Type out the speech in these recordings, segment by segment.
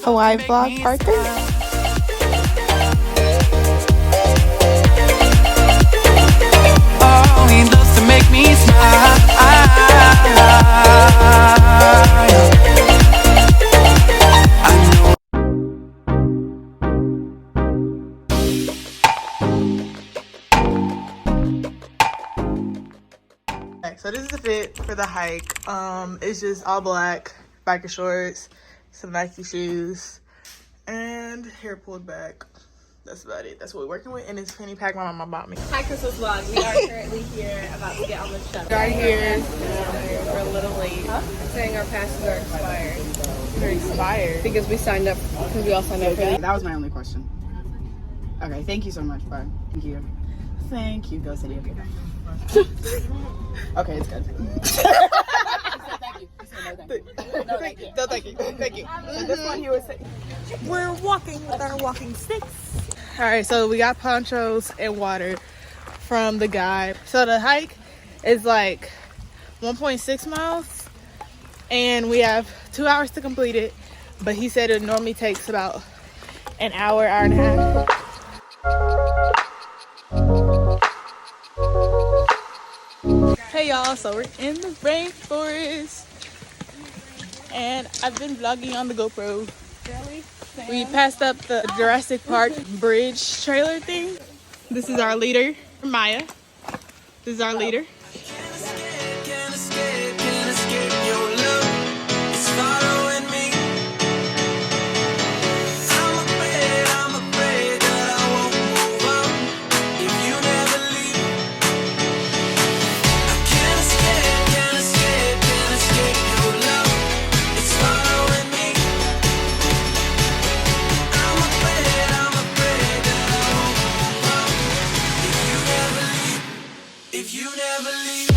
Hawaii vlog part 3. Oh, he loves to make me smile. So this is the fit for the hike. It's just all black, biker shorts, some Nike shoes, and hair pulled back. That's about it. That's what we're working with, and it's fanny pack my mama bought me. Hi, Crystal's vlog. We are currently here about to get on the shuttle. Right here. We're a little late. Saying our passes are expired. They're expired. Because we signed up, because we all signed up for the... That was my only question. Okay, thank you so much. Bye. Thank you. Thank you. Go City. Okay. Okay, it's good. Thank you. No, thank you. Thank you. So this one he was saying. We're walking with our walking sticks. All right, so we got ponchos and water from the guide. So the hike is like 1.6 miles, and we have 2 hours to complete it. But he said it normally takes about an hour, hour and a half. Hey y'all, so we're in the rainforest, and I've been vlogging on the GoPro. We passed up the Jurassic Park bridge trailer thing. This is our leader, Maya. This is our leader. Can't escape your love. It's following me. I'm afraid that I won't move on if you never leave. I can't escape your love. It's following me. I'm afraid that I won't move on if you never leave.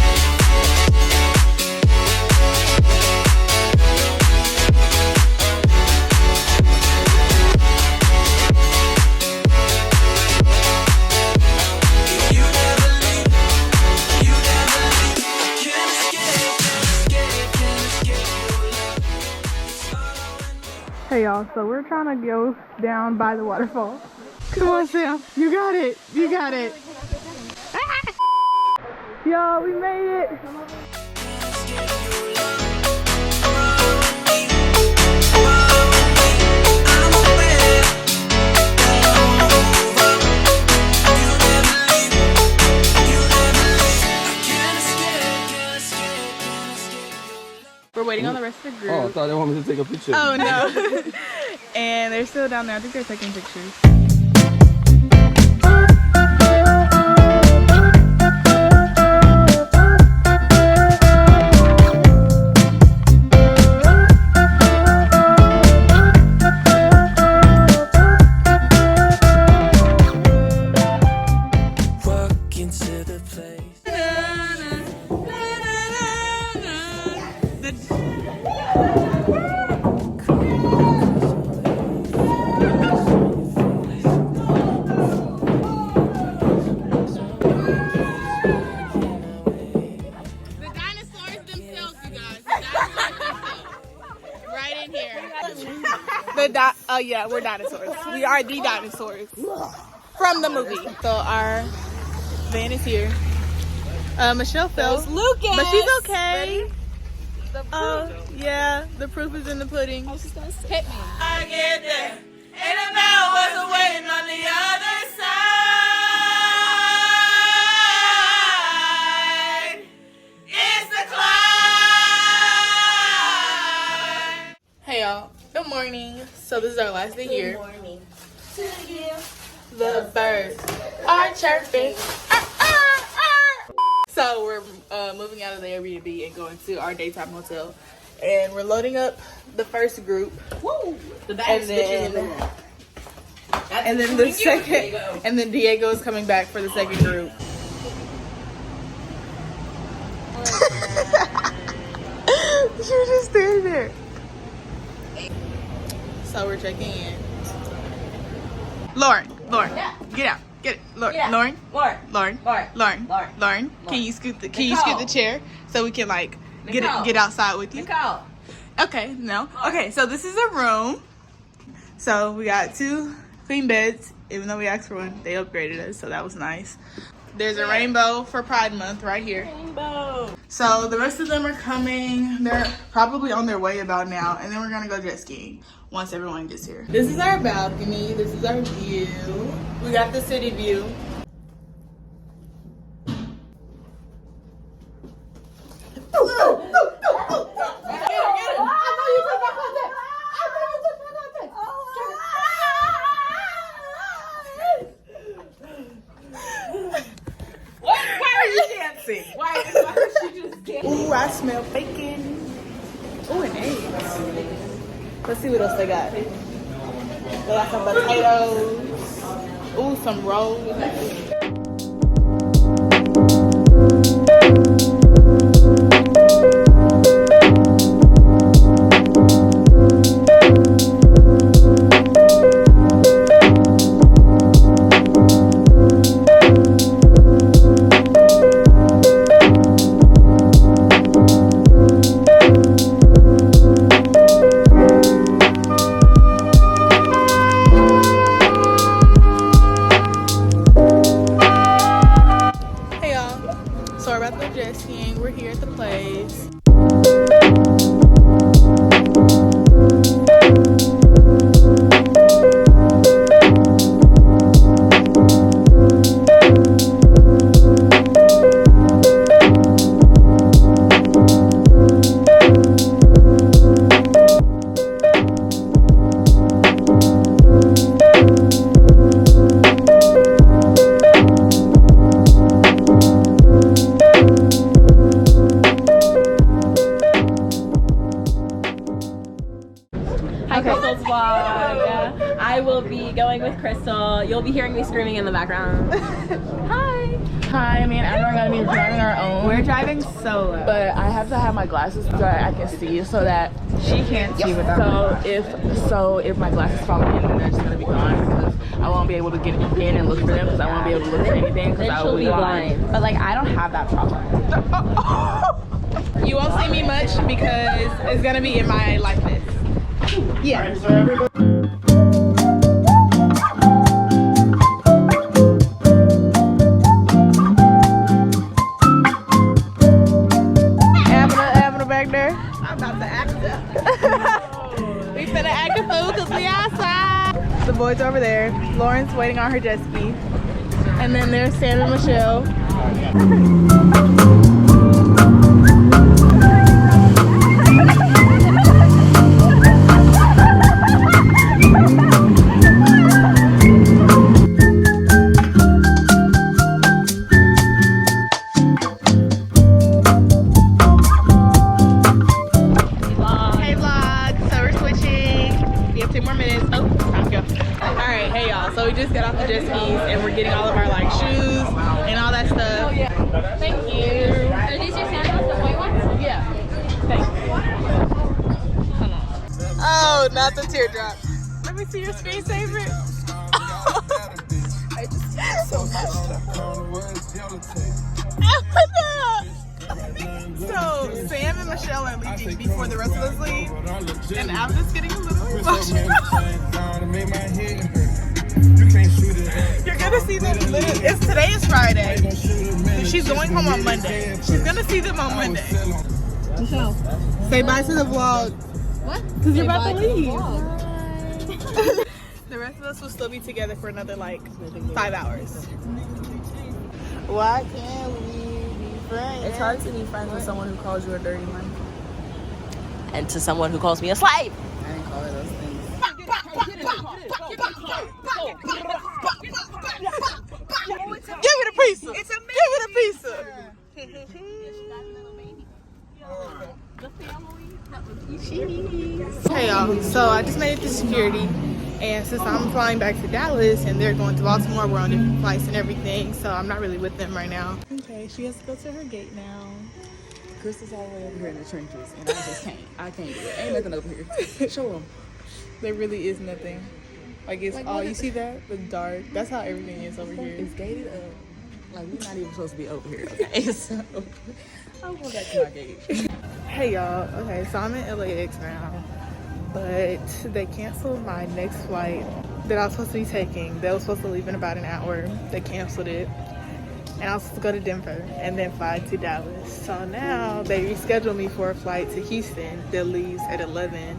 Hey y'all, so we're trying to go down by the waterfall. Come on, Sam. You got it. You got it. Y'all, we made it. We're waiting on the rest of the group. Oh, I thought they wanted me to take a picture. Oh no. And they're still down there. I think they're taking pictures. Walk into the place. Oh yeah, we're dinosaurs. We are the dinosaurs from the movie. So our van is here. Michelle fell, Lucas! but she's okay. Oh yeah, the proof is in the pudding. Hit me. I get there, and about what's waiting on the other side. It's the climb. Hey y'all, good morning. So this is our last day here. Good morning. The birds are chirping. So we're moving out of the Airbnb and going to our daytime hotel, and we're loading up the first group. Woo! The And baddest bitches in the then, world. and then the second, and then Diego is coming back for the second group. She was just standing there. So we're checking in. Lauren, Yeah. get out, get it. Lauren, Yeah. Lauren, Lauren. Lauren, Lauren. Lauren, Lauren. Lauren. Can you scoot the chair so we can get Nicole. outside with you? Nicole. Okay, no. Okay, so this is a room. So we got 2 queen beds, even though we asked for one. They upgraded us, so that was nice. There's a rainbow for Pride Month right here. Rainbow. So the rest of them are coming. They're probably on their way about now, and then we're gonna go jet skiing once everyone gets here. This is our balcony. This is our view. We got the city view. Ooh, I smell bacon. Ooh, and eggs. Let's see what else they got. They got some potatoes. Ooh, some rolls. Jet skiing. We're here at the place. Crystall's vlog. I will be going with Crystall. You'll be hearing me screaming in the background. Hi. Hi, me and Adam are gonna be driving our own. We're driving solo. But I have to have my glasses so that I can see, so that She can't see without me. If my glasses fall in, then they're just gonna be gone because I won't be able to get in and look for them because I won't be able to look for anything because I will be blind. But like, I don't have that problem. You won't see me much because it's gonna be in my likeness. Yeah. Abner back there. I'm about to act up. We finna act a fool because we outside. The boys over there. Lauren's waiting on her jet ski. And then there's Sam and Michelle. So we just got off the jet skis and we're getting all of our like shoes and all that stuff. Thank you. Are these your sandals, the white ones? Yeah. Thanks. Hold on. Oh, not the teardrop. Let me see your screensaver. I just see so much So Sam and Michelle are leaving before the rest of us leave, and I'm just getting a little emotional. You're gonna see them literally. Today is Friday. And she's going home on Monday. She's gonna see them on Monday. Michelle, say bye to the vlog. What? Because you're about to leave. The rest of us will still be together for another like 5 hours. Why can't we be friends? It's hard to be friends with someone who calls you a dirty man. And to someone who calls me a slave. I didn't call her those things. Give it a pizza. It's a Give it a pizza. Hey y'all, so I just made it to security, and since I'm flying back to Dallas and they're going to Baltimore, we're on different flights and everything, so I'm not really with them right now. Okay, she has to go to her gate now. Crystall's all the way over here in the trenches, and I just can't. I can't do it. Ain't nothing over here. Show them. There really is nothing. Like it's like, all you see that the dark. That's how everything is over here. It's gated up. Like we're not even supposed to be over here. Okay, so I'm going back to my gate. Hey y'all. Okay, so I'm in LAX now. but they canceled my next flight that I was supposed to be taking. They were supposed to leave in about an hour. They canceled it. And I was supposed to go to Denver and then fly to Dallas. So now they rescheduled me for a flight to Houston that leaves at 11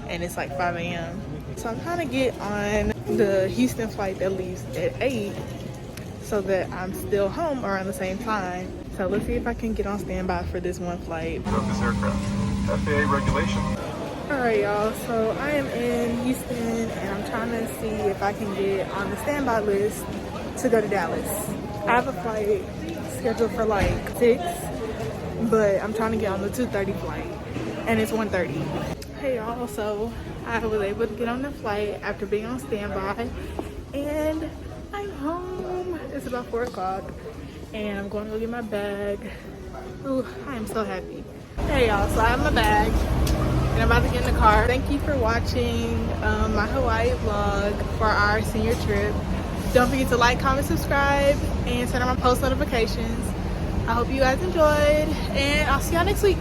and it's like 5 a.m. So I'm trying to get on the Houston flight that leaves at 8 so that I'm still home around the same time. So let's see if I can get on standby for this one flight. Of this aircraft. FAA regulation. Alright y'all, so I am in Houston and I'm trying to see if I can get on the standby list to go to Dallas. I have a flight scheduled for like 6, but I'm trying to get on the 2:30 flight and it's 1:30. Hey y'all, so I was able to get on the flight after being on standby and I'm home. It's about 4 o'clock and I'm going to go get my bag. Ooh, I am so happy. Hey y'all, so I have my bag and I'm about to get in the car. Thank you for watching my Hawaii vlog for our senior trip. Don't forget to like, comment, subscribe, and turn on my post notifications. I hope you guys enjoyed, and I'll see y'all next week.